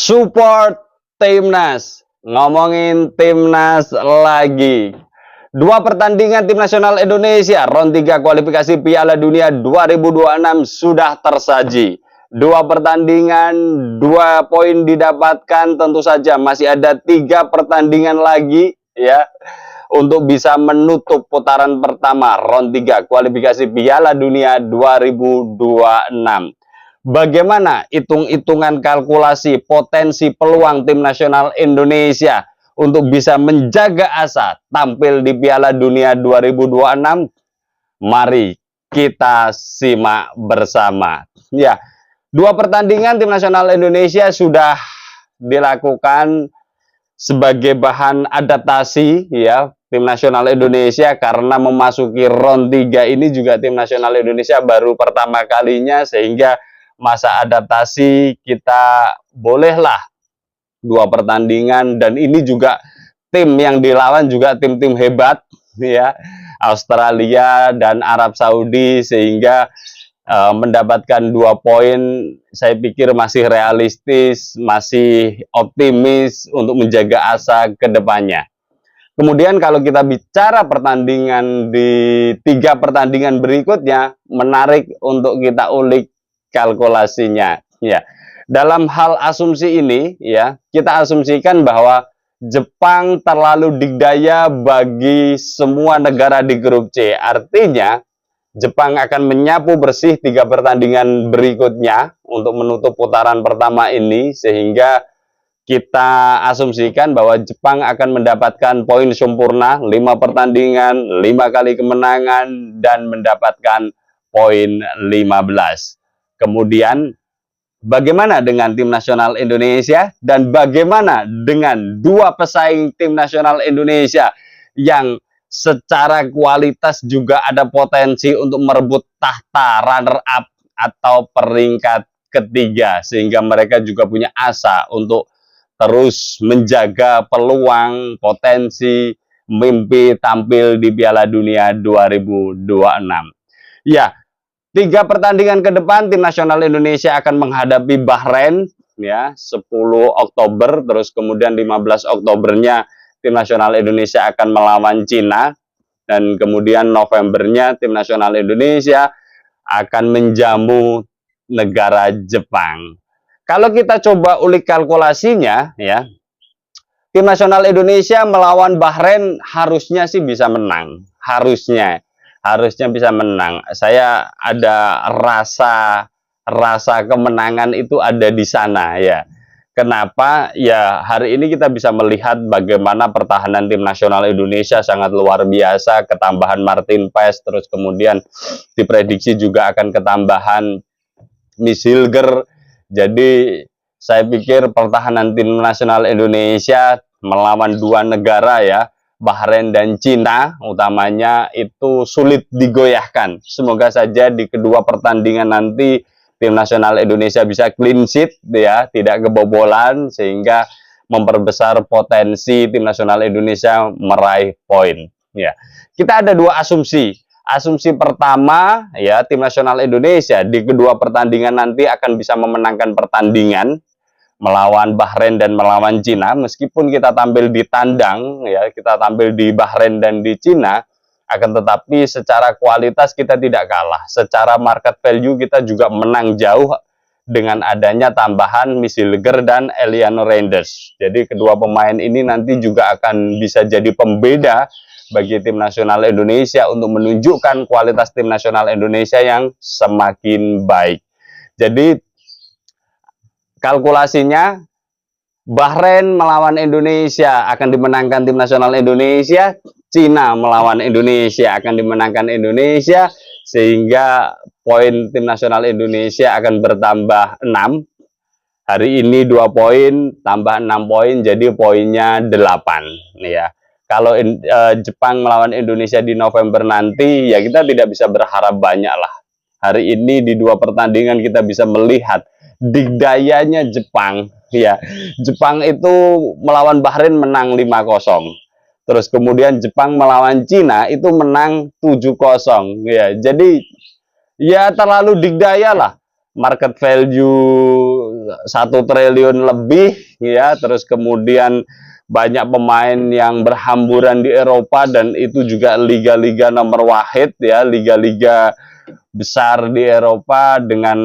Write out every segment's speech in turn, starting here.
Support Timnas. Ngomongin Timnas lagi. Dua pertandingan Tim Nasional Indonesia Round 3 kualifikasi Piala Dunia 2026 sudah tersaji. Dua pertandingan, 2 poin didapatkan. Tentu saja masih ada 3 pertandingan lagi ya untuk bisa menutup putaran pertama Round 3 kualifikasi Piala Dunia 2026. Bagaimana hitung-hitungan kalkulasi potensi peluang Tim Nasional Indonesia untuk bisa menjaga asa tampil di Piala Dunia 2026? Mari kita simak bersama. Ya, 2 pertandingan Tim Nasional Indonesia sudah dilakukan sebagai bahan adaptasi ya Tim Nasional Indonesia, karena memasuki Round 3 ini juga Tim Nasional Indonesia baru pertama kalinya, sehingga masa adaptasi kita bolehlah 2 pertandingan, dan ini juga tim yang dilawan juga tim-tim hebat ya, Australia dan Arab Saudi, sehingga mendapatkan 2 poin saya pikir masih realistis, masih optimis untuk menjaga asa ke depannya. Kemudian kalau kita bicara pertandingan di 3 pertandingan berikutnya, menarik untuk kita ulik kalkulasinya ya. Dalam hal asumsi ini ya, kita asumsikan bahwa Jepang terlalu dikdaya bagi semua negara di grup C. Artinya Jepang akan menyapu bersih 3 pertandingan berikutnya untuk menutup putaran pertama ini, sehingga kita asumsikan bahwa Jepang akan mendapatkan poin sempurna 5 pertandingan, 5 kali kemenangan, dan mendapatkan poin 15. Kemudian bagaimana dengan Tim Nasional Indonesia, dan bagaimana dengan 2 pesaing Tim Nasional Indonesia yang secara kualitas juga ada potensi untuk merebut tahta runner up atau peringkat ketiga, sehingga mereka juga punya asa untuk terus menjaga peluang, potensi, mimpi tampil di Piala Dunia 2026. Ya, 3 pertandingan ke depan Tim Nasional Indonesia akan menghadapi Bahrain ya, 10 Oktober, terus kemudian 15 Oktobernya Tim Nasional Indonesia akan melawan Cina, dan kemudian Novembernya Tim Nasional Indonesia akan menjamu negara Jepang. Kalau kita coba ulik kalkulasinya ya, Tim Nasional Indonesia melawan Bahrain harusnya sih bisa menang, harusnya bisa menang. Saya ada rasa kemenangan itu ada di sana ya. Kenapa? Ya, hari ini kita bisa melihat bagaimana pertahanan Tim Nasional Indonesia sangat luar biasa, ketambahan Martin Paes, terus kemudian diprediksi juga akan ketambahan Miss Hilger. Jadi saya pikir pertahanan Tim Nasional Indonesia melawan 2 negara ya, Bahrain dan Cina utamanya, itu sulit digoyahkan. Semoga saja di kedua pertandingan nanti Tim Nasional Indonesia bisa clean sheet ya, tidak kebobolan, sehingga memperbesar potensi Tim Nasional Indonesia meraih poin ya. Kita ada 2 asumsi. Asumsi pertama ya, Tim Nasional Indonesia di kedua pertandingan nanti akan bisa memenangkan pertandingan melawan Bahrain dan melawan Cina. Meskipun kita tampil di tandang ya, kita tampil di Bahrain dan di Cina, akan tetapi secara kualitas kita tidak kalah. Secara market value kita juga menang jauh dengan adanya tambahan Miss Hilger dan Eliano Reinders. Jadi kedua pemain ini nanti juga akan bisa jadi pembeda bagi Tim Nasional Indonesia untuk menunjukkan kualitas Tim Nasional Indonesia yang semakin baik. Jadi kalkulasinya Bahrain melawan Indonesia akan dimenangkan Tim Nasional Indonesia, Cina melawan Indonesia akan dimenangkan Indonesia, sehingga poin Tim Nasional Indonesia akan bertambah 6. Hari ini 2 poin tambah 6 poin, jadi poinnya 8 ya. Kalau Jepang melawan Indonesia di November nanti, ya kita tidak bisa berharap banyak lah. Hari ini di 2 pertandingan kita bisa melihat dikdayanya Jepang ya. Jepang itu melawan Bahrain menang 5-0. Terus kemudian Jepang melawan Cina itu menang 7-0 ya. Jadi ya terlalu dikdaya lah. Market value 1 triliun lebih ya, terus kemudian banyak pemain yang berhamburan di Eropa, dan itu juga liga-liga nomor wahid ya, liga-liga besar di Eropa dengan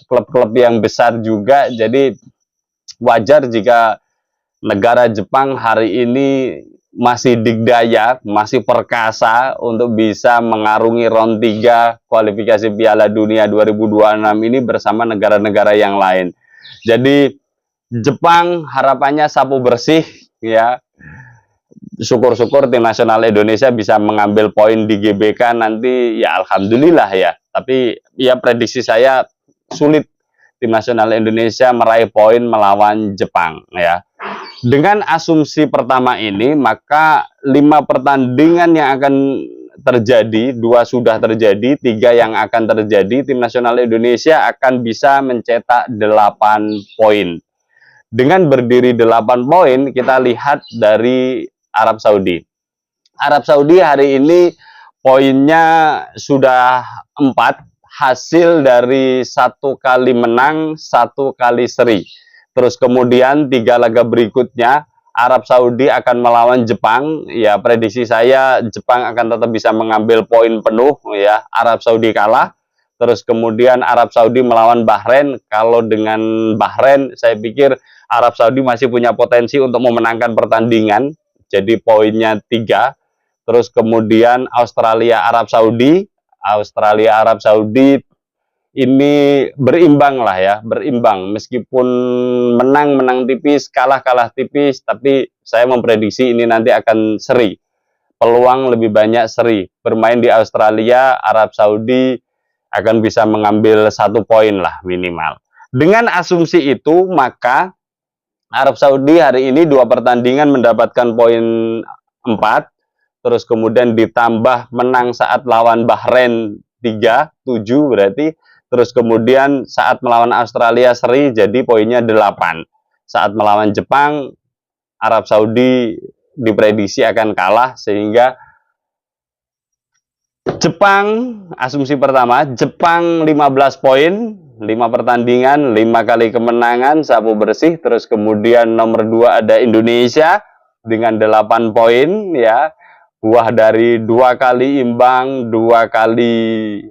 klub-klub yang besar juga. Jadi wajar jika negara Jepang hari ini masih digdaya, masih perkasa untuk bisa mengarungi round 3 kualifikasi Piala Dunia 2026 ini bersama negara-negara yang lain. Jadi Jepang harapannya sapu bersih ya. Syukur-syukur tim nasional Indonesia bisa mengambil poin di GBK nanti, ya alhamdulillah ya. Tapi ya prediksi saya sulit tim nasional Indonesia meraih poin melawan Jepang ya. Dengan asumsi pertama ini, maka 5 pertandingan yang akan terjadi, 2 sudah terjadi, 3 yang akan terjadi, tim nasional Indonesia akan bisa mencetak 8 poin. Dengan berdiri 8 poin, kita lihat dari Arab Saudi. Arab Saudi hari ini poinnya sudah 4, hasil dari 1 kali menang, 1 kali seri. Terus kemudian 3 laga berikutnya Arab Saudi akan melawan Jepang. Ya, prediksi saya Jepang akan tetap bisa mengambil poin penuh ya. Arab Saudi kalah. Terus kemudian Arab Saudi melawan Bahrain. Kalau dengan Bahrain, saya pikir Arab Saudi masih punya potensi untuk memenangkan pertandingan. Jadi poinnya 3. Terus kemudian Australia Arab Saudi. Australia Arab Saudi ini berimbang lah ya, berimbang, meskipun menang tipis, kalah tipis, tapi saya memprediksi ini nanti akan seri, peluang lebih banyak seri. Bermain di Australia, Arab Saudi akan bisa mengambil 1 poin lah minimal. Dengan asumsi itu, maka Arab Saudi hari ini 2 pertandingan mendapatkan poin 4, terus kemudian ditambah menang saat lawan Bahrain 3, 7 berarti. Terus kemudian saat melawan Australia seri, jadi poinnya 8. Saat melawan Jepang, Arab Saudi diprediksi akan kalah, sehingga Jepang, asumsi pertama, Jepang 15 poin, 5 pertandingan, 5 kali kemenangan, sapu bersih. Terus kemudian nomor 2 ada Indonesia dengan 8 poin ya. Buah dari 2 kali imbang, 2 kali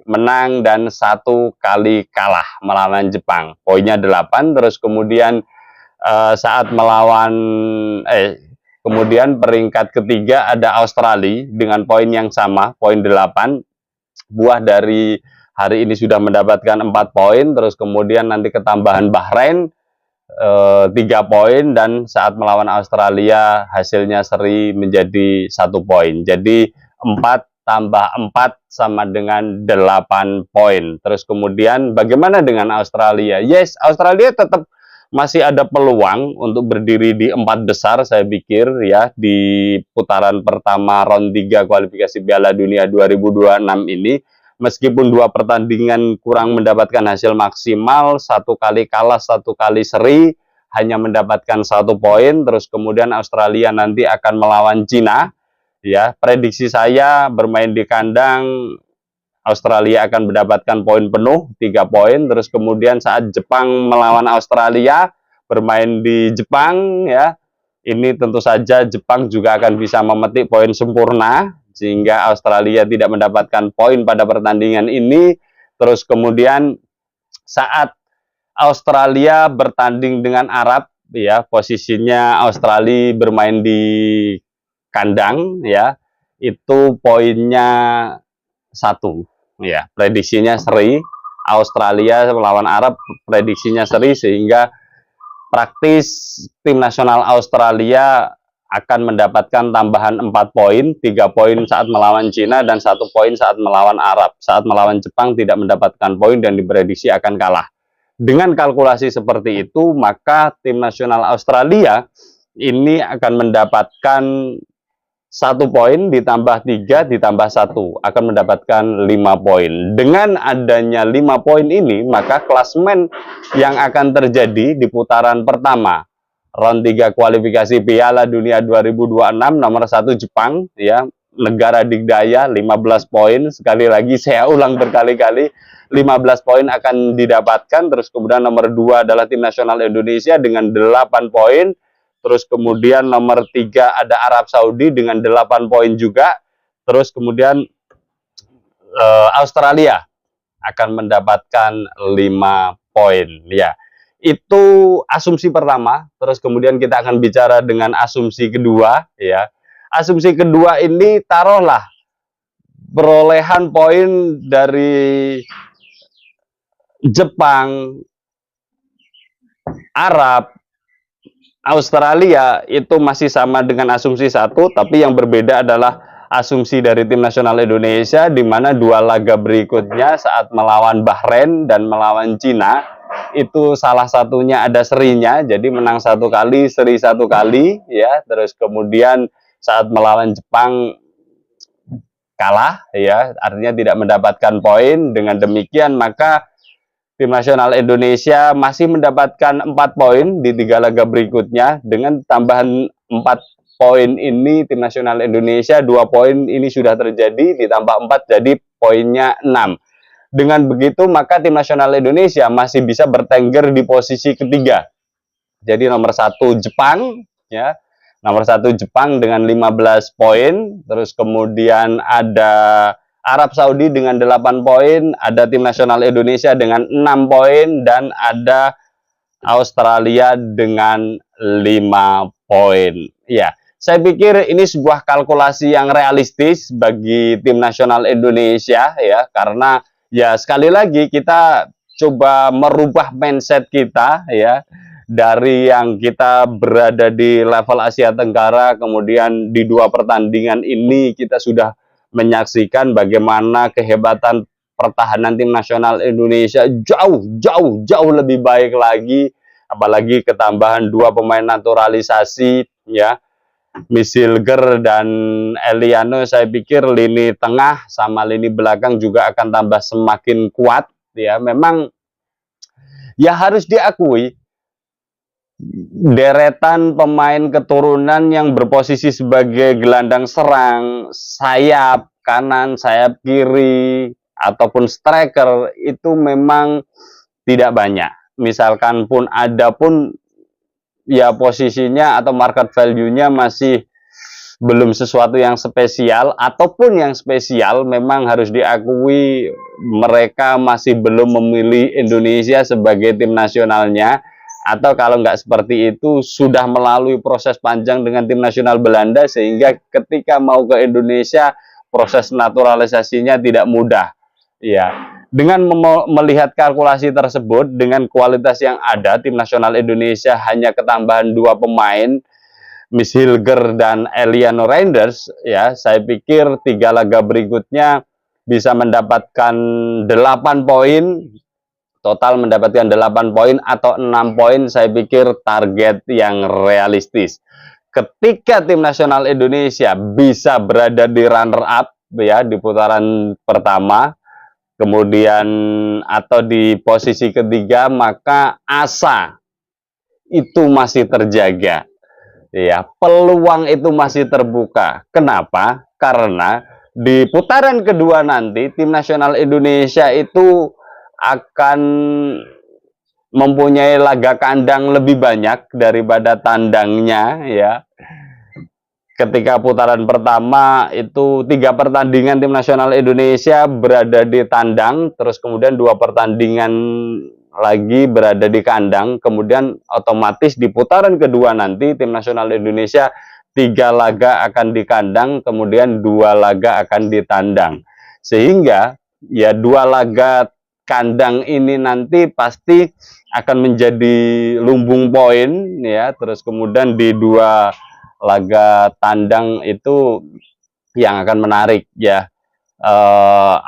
menang, dan 1 kali kalah melawan Jepang. Poinnya 8. Terus kemudian saat melawan kemudian peringkat ketiga ada Australia dengan poin yang sama, poin 8. Buah dari hari ini sudah mendapatkan 4 poin. Terus kemudian nanti ketambahan Bahrain 3 poin, dan saat melawan Australia hasilnya seri menjadi 1 poin. Jadi 4 tambah 4 sama dengan 8 poin. Terus kemudian bagaimana dengan Australia? Yes, Australia tetap masih ada peluang untuk berdiri di 4 besar, saya pikir ya, di putaran pertama round 3 kualifikasi Piala Dunia 2026 ini. Meskipun 2 pertandingan kurang mendapatkan hasil maksimal, 1 kali kalah, 1 kali seri, hanya mendapatkan 1 poin. Terus kemudian Australia nanti akan melawan Cina. Ya, prediksi saya bermain di kandang, Australia akan mendapatkan poin penuh, 3 poin. Terus kemudian saat Jepang melawan Australia, bermain di Jepang ya, ini tentu saja Jepang juga akan bisa memetik poin sempurna, sehingga Australia tidak mendapatkan poin pada pertandingan ini. Terus kemudian saat Australia bertanding dengan Arab ya, posisinya Australia bermain di kandang ya, itu poinnya 1 ya, prediksinya seri. Australia melawan Arab prediksinya seri, sehingga praktis tim nasional Australia akan mendapatkan tambahan 4 poin, 3 poin saat melawan Cina dan 1 poin saat melawan Arab. Saat melawan Jepang tidak mendapatkan poin dan diprediksi akan kalah. Dengan kalkulasi seperti itu, maka tim nasional Australia ini akan mendapatkan 1 poin ditambah 3 ditambah 1, akan mendapatkan 5 poin. Dengan adanya 5 poin ini, maka klasmen yang akan terjadi di putaran pertama round 3 kualifikasi Piala Dunia 2026, nomor 1 Jepang ya, negara digdaya, 15 poin. Sekali lagi saya ulang berkali-kali, 15 poin akan didapatkan. Terus kemudian nomor 2 adalah tim nasional Indonesia dengan 8 poin. Terus kemudian nomor 3 ada Arab Saudi dengan 8 poin juga. Terus kemudian Australia akan mendapatkan 5 poin. Ya, itu asumsi pertama. Terus kemudian kita akan bicara dengan asumsi kedua. Ya, asumsi kedua ini taruhlah perolehan poin dari Jepang, Arab, Australia itu masih sama dengan asumsi 1, tapi yang berbeda adalah asumsi dari tim nasional Indonesia, di mana 2 laga berikutnya saat melawan Bahrain dan melawan Cina, itu salah satunya ada serinya, jadi menang 1 kali, seri 1 kali, ya. Terus kemudian saat melawan Jepang kalah, ya, artinya tidak mendapatkan poin. Dengan demikian maka tim nasional Indonesia masih mendapatkan 4 poin di 3 laga berikutnya. Dengan tambahan 4 poin ini, tim nasional Indonesia 2 poin ini sudah terjadi, ditambah 4 jadi poinnya 6. Dengan begitu maka tim nasional Indonesia masih bisa bertengger di posisi ketiga. Jadi nomor 1 Jepang, ya. Nomor 1 Jepang dengan 15 poin, terus kemudian ada Arab Saudi dengan 8 poin, ada tim nasional Indonesia dengan 6 poin, dan ada Australia dengan 5 poin. Ya, saya pikir ini sebuah kalkulasi yang realistis bagi tim nasional Indonesia, ya, karena ya sekali lagi kita coba merubah mindset kita, ya, dari yang kita berada di level Asia Tenggara, kemudian di 2 pertandingan ini kita sudah menyaksikan bagaimana kehebatan pertahanan tim nasional Indonesia jauh lebih baik lagi, apalagi ketambahan 2 pemain naturalisasi, ya, Misilger dan Eliano. Saya pikir lini tengah sama lini belakang juga akan tambah semakin kuat, ya. Memang ya harus diakui deretan pemain keturunan yang berposisi sebagai gelandang serang, sayap kanan, sayap kiri, ataupun striker itu memang tidak banyak. Misalkan pun ada pun, ya posisinya atau market value-nya masih belum sesuatu yang spesial, ataupun yang spesial memang harus diakui mereka masih belum memilih Indonesia sebagai tim nasionalnya. Atau kalau nggak seperti itu sudah melalui proses panjang dengan tim nasional Belanda, sehingga ketika mau ke Indonesia proses naturalisasinya tidak mudah. Ya, dengan melihat kalkulasi tersebut, dengan kualitas yang ada, tim nasional Indonesia hanya ketambahan 2 pemain, Miss Hilger dan Eliano Reinders, ya, saya pikir 3 laga berikutnya bisa mendapatkan 8 poin. Total mendapatkan 8 poin atau 6 poin, saya pikir target yang realistis. Ketika tim nasional Indonesia bisa berada di runner up, ya, di putaran pertama, kemudian atau di posisi ketiga, maka asa itu masih terjaga. Ya, peluang itu masih terbuka. Kenapa? Karena di putaran kedua nanti tim nasional Indonesia itu akan mempunyai laga kandang lebih banyak daripada tandangnya, ya. Ketika putaran pertama itu 3 pertandingan tim nasional Indonesia berada di tandang, terus kemudian 2 pertandingan lagi berada di kandang, kemudian otomatis di putaran kedua nanti tim nasional Indonesia 3 laga akan di kandang, kemudian 2 laga akan di tandang. Sehingga ya 2 laga kandang ini nanti pasti akan menjadi lumbung poin, ya. Terus kemudian di 2 laga tandang itu yang akan menarik, ya.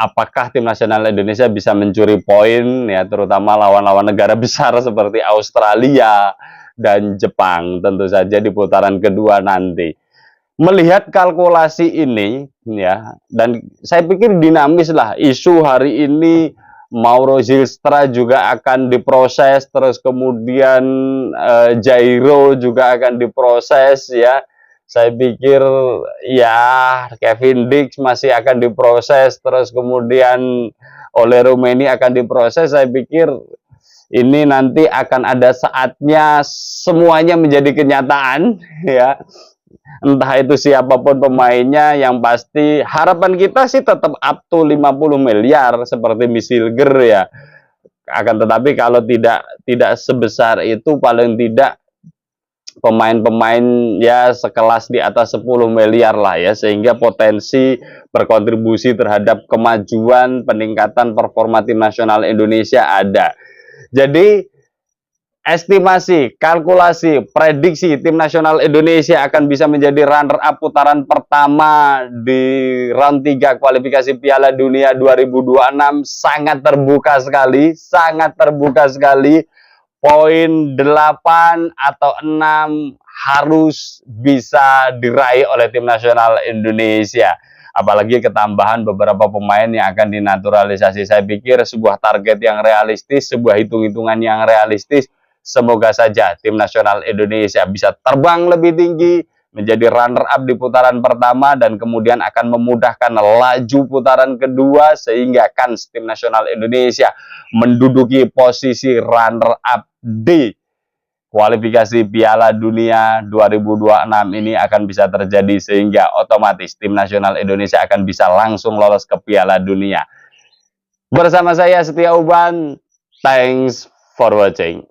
Apakah tim nasional Indonesia bisa mencuri poin, ya, terutama lawan-lawan negara besar seperti Australia dan Jepang tentu saja di putaran kedua nanti. Melihat kalkulasi ini, ya, dan saya pikir dinamis lah isu hari ini. Mauro Zylstra juga akan diproses, terus kemudian Jairo juga akan diproses, ya. Saya pikir ya Kevin Dix masih akan diproses, terus kemudian oleh Rumeni akan diproses. Saya pikir ini nanti akan ada saatnya semuanya menjadi kenyataan ya. Entah itu siapapun pemainnya, yang pasti harapan kita sih tetap up to 50 miliar seperti Misilger ya. Akan tetapi kalau tidak sebesar itu, paling tidak pemain-pemain ya sekelas di atas 10 miliar lah ya, sehingga potensi berkontribusi terhadap kemajuan peningkatan performa tim nasional Indonesia ada. Jadi estimasi, kalkulasi, prediksi tim nasional Indonesia akan bisa menjadi runner up putaran pertama di round 3 kualifikasi Piala Dunia 2026 sangat terbuka sekali, sangat terbuka sekali. Poin 8 atau 6 harus bisa diraih oleh tim nasional Indonesia. Apalagi ketambahan beberapa pemain yang akan dinaturalisasi. Saya pikir sebuah target yang realistis, sebuah hitung-hitungan yang realistis. Semoga saja tim nasional Indonesia bisa terbang lebih tinggi, menjadi runner up di putaran pertama, dan kemudian akan memudahkan laju putaran kedua, sehingga kans tim nasional Indonesia menduduki posisi runner up di kualifikasi Piala Dunia 2026 ini akan bisa terjadi, sehingga otomatis tim nasional Indonesia akan bisa langsung lolos ke Piala Dunia. Bersama saya Setia Uban, thanks for watching.